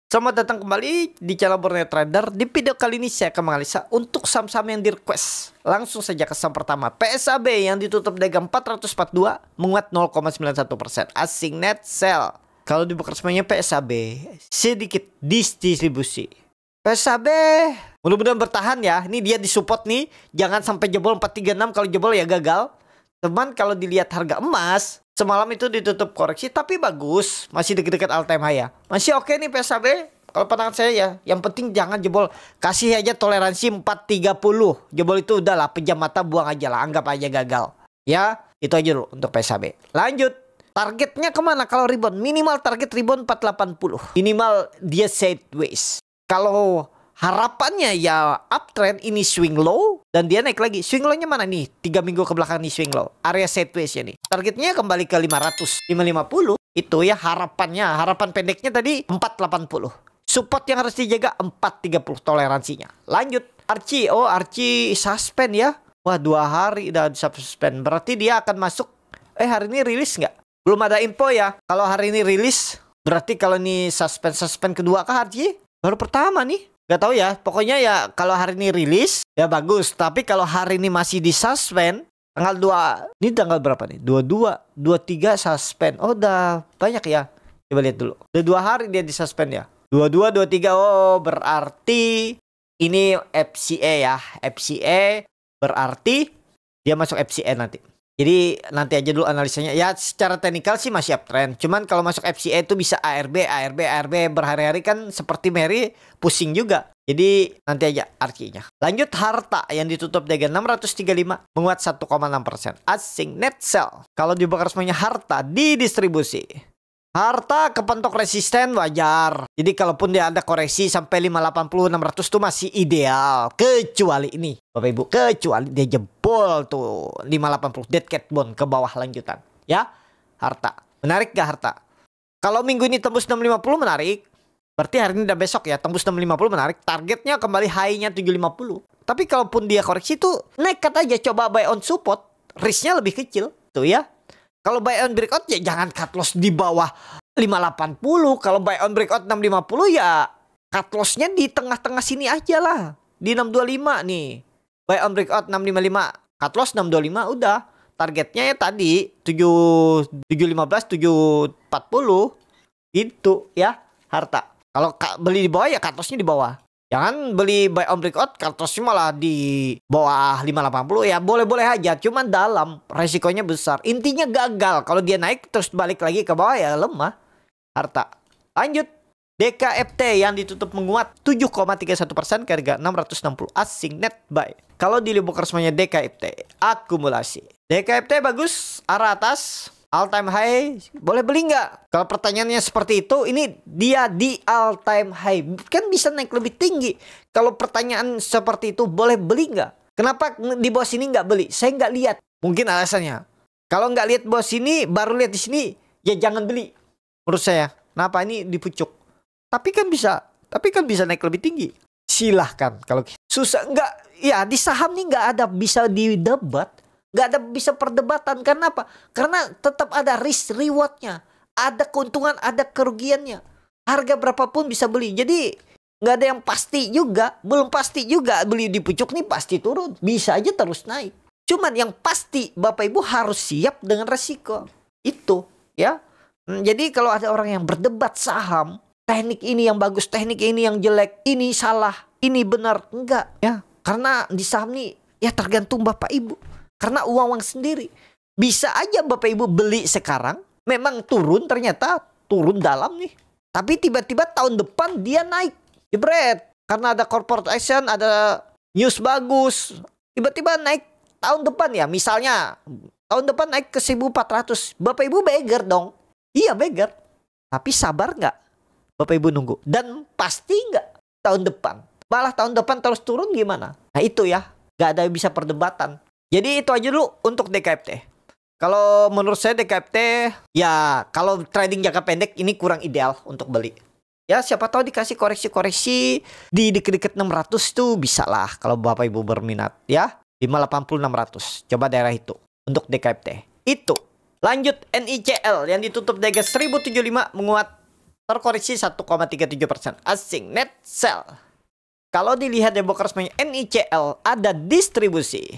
Selamat datang kembali di channel Borneo Trader. Di video kali ini saya akan menganalisa untuk saham-saham yang di request. Langsung saja ke saham pertama, PSAB yang ditutup dagang 442 menguat 0,91%. Asing net sell. Kalau dibuka resminya PSAB sedikit distribusi. PSAB mudah-mudahan bertahan ya. Ini dia disupport nih. Jangan sampai jebol 436. Kalau jebol ya gagal. Teman, kalau dilihat harga emas semalam itu ditutup koreksi tapi bagus, masih dekat-dekat all time high ya. Masih oke nih PSAB. Kalau pandangan saya ya, yang penting jangan jebol. Kasih aja toleransi 430. Jebol itu udahlah, pejam mata, buang aja lah, anggap aja gagal. Ya, itu aja dulu untuk PSAB. Lanjut. Targetnya kemana kalau rebound? Minimal target rebound 480. Minimal dia sideways. Kalau harapannya ya uptrend, ini swing low dan dia naik lagi. Swing low-nya mana nih? 3 minggu ke belakang nih swing low. Area sideways ya nih. Targetnya kembali ke 500, 550. Itu ya harapannya. Harapan pendeknya tadi 480. Support yang harus dijaga 430 toleransinya. Lanjut. Archie. Oh, Archie suspend ya. Wah, 2 hari udah suspend. Berarti dia akan masuk. Hari ini rilis nggak? Belum ada info ya. Kalau hari ini rilis, berarti kalau ini suspend kedua kah Archie? Baru pertama nih. Gak tahu ya, pokoknya ya kalau hari ini rilis ya bagus. Tapi kalau hari ini masih di suspend tanggal 2, ini tanggal berapa nih? 22, 23 suspend. Oh, udah banyak ya. Coba lihat dulu. Udah 2 hari dia di suspend ya. 22, 23. Oh, berarti ini FCA ya. FCA berarti dia masuk FCA nanti. Jadi nanti aja dulu analisanya. Ya secara teknikal sih masih uptrend. Cuman kalau masuk FCA itu bisa ARB berhari-hari kan seperti Mary pusing juga. Jadi nanti aja artinya. Lanjut harta yang ditutup dagang 635 menguat 1,6%. Asing net sell. Kalau dibakar semuanya harta didistribusi. Harta kepentok resisten wajar. Jadi kalaupun dia ada koreksi sampai 580 600 tuh masih ideal. Kecuali ini Bapak Ibu, kecuali dia jebol tuh 580 dead cat bond ke bawah lanjutan. Ya, harta. Menarik gak harta? Kalau minggu ini tembus 650 menarik. Berarti hari ini dan besok ya tembus 650 menarik. Targetnya kembali high-nya 750. Tapi kalaupun dia koreksi tuh nekat aja coba buy on support. Risknya lebih kecil tuh ya. Kalau buy on breakout ya jangan cut loss di bawah 580. Kalau buy on breakout 650 ya cut lossnya di tengah-tengah sini aja lah. Di 625 nih. Buy on breakout 655. Cut loss 625 udah. Targetnya ya tadi 715 740. Itu ya harta. Kalau beli di bawah ya cut lossnya di bawah. Jangan beli buy on breakout cut lossnya malah di bawah 580 ya boleh-boleh aja. Cuman dalam resikonya besar. Intinya gagal. Kalau dia naik terus balik lagi ke bawah ya lemah. Harta. Lanjut. DKFT yang ditutup menguat 7,31% ke harga 660. Asing net buy. Kalau di libur semuanya DKFT akumulasi. DKFT bagus. Arah atas. All time high, boleh beli nggak? Kalau pertanyaannya seperti itu, ini dia di all time high. Kan bisa naik lebih tinggi. Kalau pertanyaan seperti itu, boleh beli nggak? Kenapa di bawah sini nggak beli? Saya nggak lihat. Mungkin alasannya. Kalau nggak lihat bawah sini, baru lihat di sini, ya jangan beli. Menurut saya. Kenapa ini di pucuk? Tapi kan bisa naik lebih tinggi. Silahkan. Kalau susah nggak, ya di saham nih nggak ada bisa didebat. Nggak ada bisa perdebatan. Karena apa? Karena tetap ada risk rewardnya. Ada keuntungan, ada kerugiannya. Harga berapapun bisa beli. Jadi nggak ada yang pasti juga. Belum pasti juga beli di pucuk nih pasti turun. Bisa aja terus naik. Cuman yang pasti Bapak Ibu harus siap dengan resiko. Itu ya. Jadi kalau ada orang yang berdebat saham, teknik ini yang bagus, teknik ini yang jelek, ini salah, ini benar. Enggak ya. Karena di saham nih ya tergantung Bapak Ibu. Karena uang sendiri. Bisa aja Bapak Ibu beli sekarang. Memang turun, ternyata turun dalam nih. Tapi tiba-tiba tahun depan dia naik. Jebret. Karena ada corporate action, ada news bagus. Tiba-tiba naik tahun depan ya. Misalnya tahun depan naik ke 1400. Bapak Ibu beggar dong. Iya beggar. Tapi sabar nggak? Bapak Ibu nunggu. Dan pasti nggak tahun depan. Malah tahun depan terus turun gimana? Nah itu ya. Nggak ada yang bisa perdebatan. Jadi itu aja dulu untuk DKFT. Kalau menurut saya DKFT ya kalau trading jangka pendek ini kurang ideal untuk beli. Ya siapa tahu dikasih koreksi-koreksi di deket-deket 600 tuh bisa lah kalau Bapak Ibu berminat ya. 580 600. Coba daerah itu untuk DKFT. Itu. Lanjut NICL yang ditutup dagang 1075 menguat terkoreksi 1,37%. Asing net sell. Kalau dilihat di broker resminya NICL ada distribusi.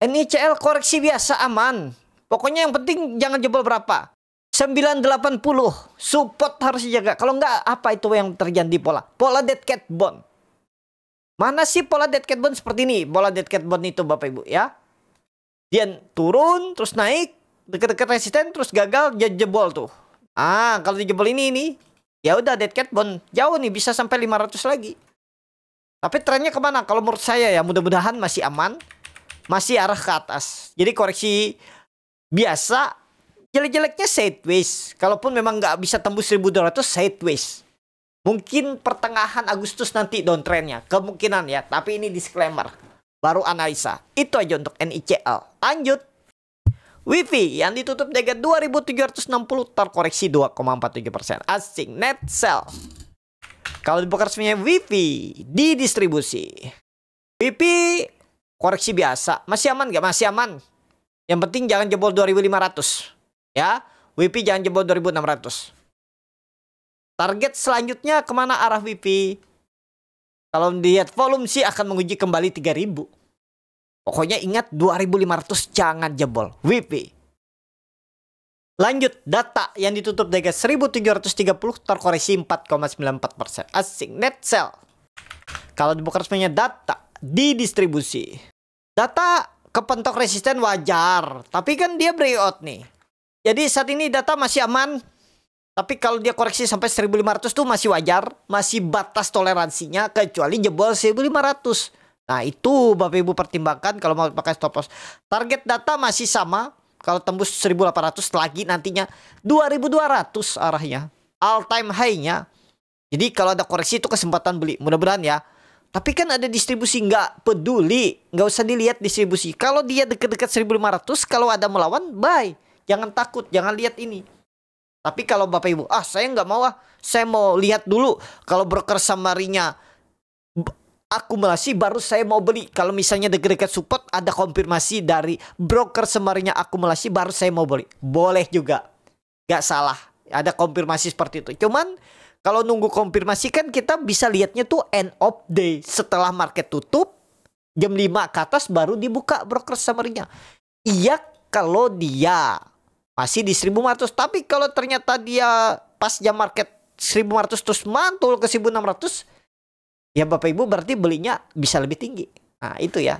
NICL koreksi biasa aman. Pokoknya yang penting jangan jebol berapa. 980 support harus dijaga. Kalau enggak apa itu yang terjadi pola? Pola dead cat bond. Mana sih pola dead cat bond seperti ini? Pola dead cat bond itu Bapak Ibu ya. Dia turun terus naik dekat-dekat resisten terus gagal dia jebol tuh. Ah, kalau dijebol ini ya udah dead cat bond jauh nih bisa sampai 500 lagi. Tapi trennya kemana? Kalau menurut saya ya mudah-mudahan masih aman. Masih arah ke atas. Jadi koreksi biasa. Jelek-jeleknya sideways. Kalaupun memang nggak bisa tembus 1200 sideways. Mungkin pertengahan Agustus nanti downtrendnya. Kemungkinan ya. Tapi ini disclaimer. Baru analisa. Itu aja untuk NICL. Lanjut. WIFI yang ditutup di harga 2760 terkoreksi 2,47%. Asing net sell. Kalau di broker resminya WIFI di distribusi. WIFI koreksi biasa. Masih aman nggak? Masih aman. Yang penting jangan jebol 2500. Ya, WIFI jangan jebol 2600. Target selanjutnya kemana arah WIFI? Kalau dilihat volume sih akan menguji kembali 3000. Pokoknya ingat 2500 jangan jebol WIFI. Lanjut data yang ditutup di harga 1730 terkoreksi 4,94%. Asing net sell. Kalau di broker resminya data di distribusi. Data kepentok resisten wajar, tapi kan dia breakout nih. Jadi saat ini data masih aman. Tapi kalau dia koreksi sampai 1500 tuh masih wajar. Masih batas toleransinya kecuali jebol 1500. Nah itu Bapak Ibu pertimbangkan kalau mau pakai stop loss. Target data masih sama. Kalau tembus 1800 lagi nantinya 2200 arahnya. All time high-nya. Jadi kalau ada koreksi itu kesempatan beli. Mudah-mudahan ya. Tapi kan ada distribusi nggak peduli. Nggak usah dilihat distribusi. Kalau dia deket-deket 1500 kalau ada melawan buy. Jangan takut, jangan lihat ini. Tapi kalau Bapak Ibu, saya nggak mau saya mau lihat dulu. Kalau broker summary-nya akumulasi baru saya mau beli. Kalau misalnya dekat-dekat support ada konfirmasi dari broker summary-nya akumulasi baru saya mau beli. Boleh juga, nggak salah. Ada konfirmasi seperti itu. Cuman kalau nunggu konfirmasi kan kita bisa lihatnya tuh end of day. Setelah market tutup, jam 5 ke atas baru dibuka broker summary-nya. Iya kalau dia masih di 1500. Tapi kalau ternyata dia pas jam market 1500 terus mantul ke 1600, ya Bapak Ibu berarti belinya bisa lebih tinggi. Nah itu ya.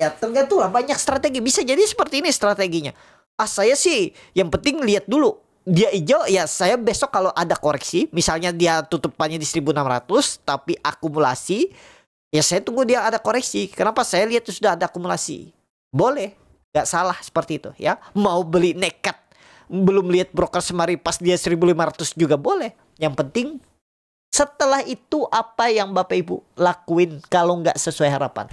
Ya tergantung lah, banyak strategi. Bisa jadi seperti ini strateginya. Saya sih yang penting lihat dulu. Dia hijau ya saya besok kalau ada koreksi. Misalnya dia tutupannya di 1600 tapi akumulasi. Ya saya tunggu dia ada koreksi. Kenapa? Saya lihat sudah ada akumulasi. Boleh. Gak salah seperti itu ya. Mau beli nekat belum lihat broker summary pas dia 1500 juga boleh. Yang penting setelah itu apa yang Bapak Ibu lakuin kalau nggak sesuai harapan.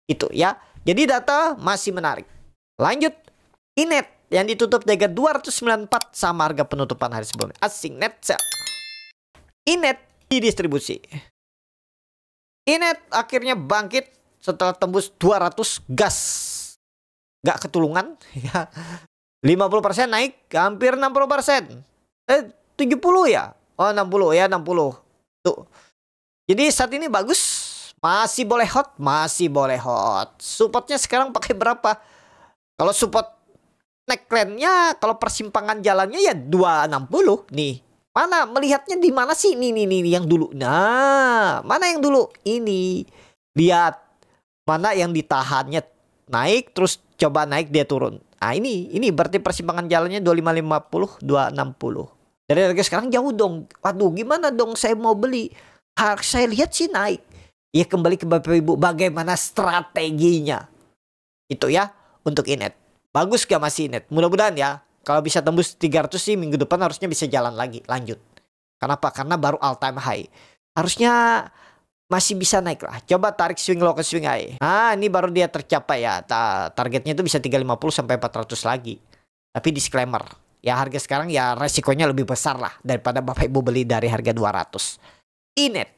Itu ya. Jadi data masih menarik. Lanjut. Inet yang ditutup di harga 294 sama harga penutupan hari sebelumnya. Asing net sell. Inet di distribusi. Inet akhirnya bangkit setelah tembus 200 gas. Gak ketulungan ya. 50% naik hampir 60%. 70 ya. Oh 60 ya 60. Tuh. Jadi saat ini bagus. Masih boleh hot. Masih boleh hot. Supportnya sekarang pakai berapa? Kalau support neckline-nya, kalau persimpangan jalannya ya 260 nih. Mana melihatnya di mana sih? Nih yang dulu. Nah, mana yang dulu? Ini. Lihat mana yang ditahannya naik terus coba naik dia turun. Nah ini berarti persimpangan jalannya 2550 260. Dari harga sekarang jauh dong. Waduh gimana dong saya mau beli. Harus saya lihat sih naik. Ya kembali ke Bapak Ibu bagaimana strateginya. Itu ya untuk Inet. Bagus gak masih Inet? Mudah-mudahan ya. Kalau bisa tembus 300 sih minggu depan harusnya bisa jalan lagi. Lanjut. Kenapa? Karena baru all time high. Harusnya masih bisa naik lah. Coba tarik swing low ke swing high. Nah ini baru dia tercapai ya. Targetnya itu bisa 350 sampai 400 lagi. Tapi disclaimer. Ya harga sekarang ya resikonya lebih besar lah. Daripada Bapak Ibu beli dari harga 200. Inet.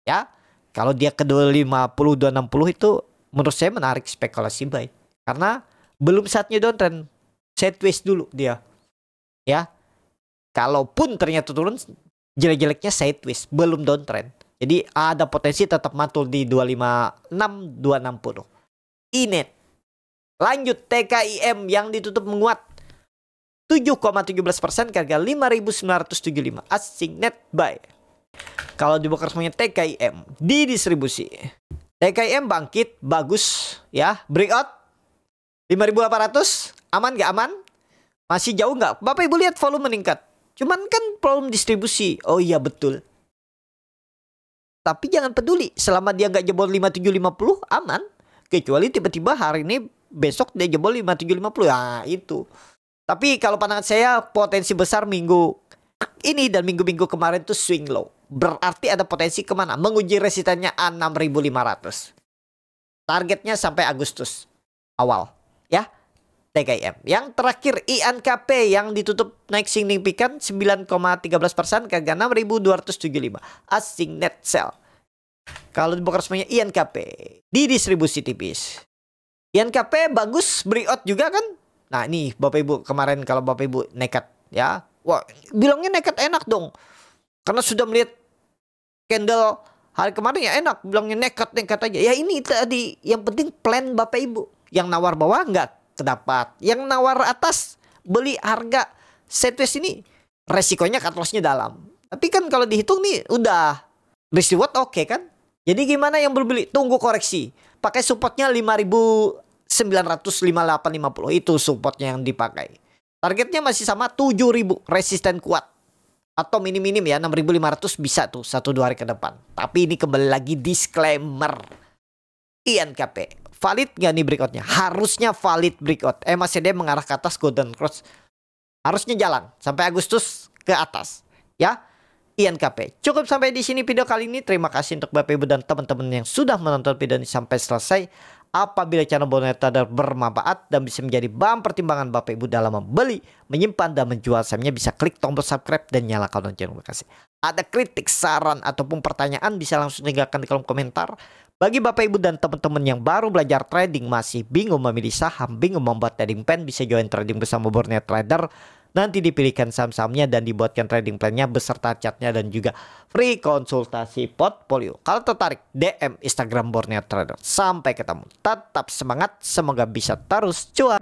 Ya. Kalau dia ke 250 260 itu menurut saya menarik spekulasi buy. Karena belum saatnya downtrend. Sideways dulu dia. Ya. Kalaupun ternyata turun jelek-jeleknya sideways, belum downtrend. Jadi ada potensi tetap mantul di 256, 260. Inet. Lanjut TKIM yang ditutup menguat 7,17% ke harga 5.975. Asing net buy. Kalau dibuka resminya TKIM di distribusi. TKIM bangkit bagus ya, breakout 5.800. Aman gak aman? Masih jauh nggak? Bapak Ibu lihat volume meningkat. Cuman kan problem distribusi. Oh iya betul. Tapi jangan peduli. Selama dia nggak jebol 5750 aman. Kecuali tiba-tiba hari ini besok dia jebol 5750. Nah itu. Tapi kalau pandangan saya potensi besar minggu ini dan minggu-minggu kemarin tuh swing low. Berarti ada potensi kemana? Menguji resistannya A6500. Targetnya sampai Agustus awal. Ya. TKIM. Yang terakhir INKP yang ditutup naik signifikan 9,13% ke harga 6.275. Asing net sell. Kalau dibuka resminya INKP di distribusi tipis. INKP bagus, breakout juga kan? Nah, ini Bapak Ibu kemarin kalau Bapak Ibu nekat ya. Wah, bilangnya nekat enak dong. Karena sudah melihat candle hari kemarin ya enak, bilangnya nekat aja. Ya ini tadi yang penting plan Bapak Ibu. Yang nawar bawah enggak terdapat, yang nawar atas beli harga sideways ini resikonya cut loss-nya dalam. Tapi kan kalau dihitung nih udah risk reward oke kan. Jadi gimana yang beli? Tunggu koreksi. Pakai supportnya 5.900, 5850 itu supportnya yang dipakai. Targetnya masih sama 7.000, resisten kuat. Atau minim-minim ya 6.500 bisa tuh 1-2 hari ke depan. Tapi ini kembali lagi disclaimer. INKP valid nggak nih breakoutnya? Harusnya valid breakout. MACD mengarah ke atas golden cross. Harusnya jalan sampai Agustus ke atas. Ya, INKP. Cukup sampai di sini video kali ini. Terima kasih untuk Bapak Ibu dan teman-teman yang sudah menonton video ini sampai selesai. Apabila channel Borneo Trader bermanfaat dan bisa menjadi bahan pertimbangan Bapak Ibu dalam membeli, menyimpan, dan menjual sahamnya, bisa klik tombol subscribe dan nyalakan lonceng notifikasi. Ada kritik, saran, ataupun pertanyaan bisa langsung tinggalkan di kolom komentar. Bagi Bapak Ibu dan teman-teman yang baru belajar trading, masih bingung memilih saham, bingung membuat trading plan, bisa join trading bersama Borneo Trader. Nanti dipilihkan saham-sahamnya dan dibuatkan trading plan-nya beserta chartnya dan juga free konsultasi portfolio. Kalau tertarik, DM Instagram Borneo Trader. Sampai ketemu. Tetap semangat, semoga bisa terus cuan.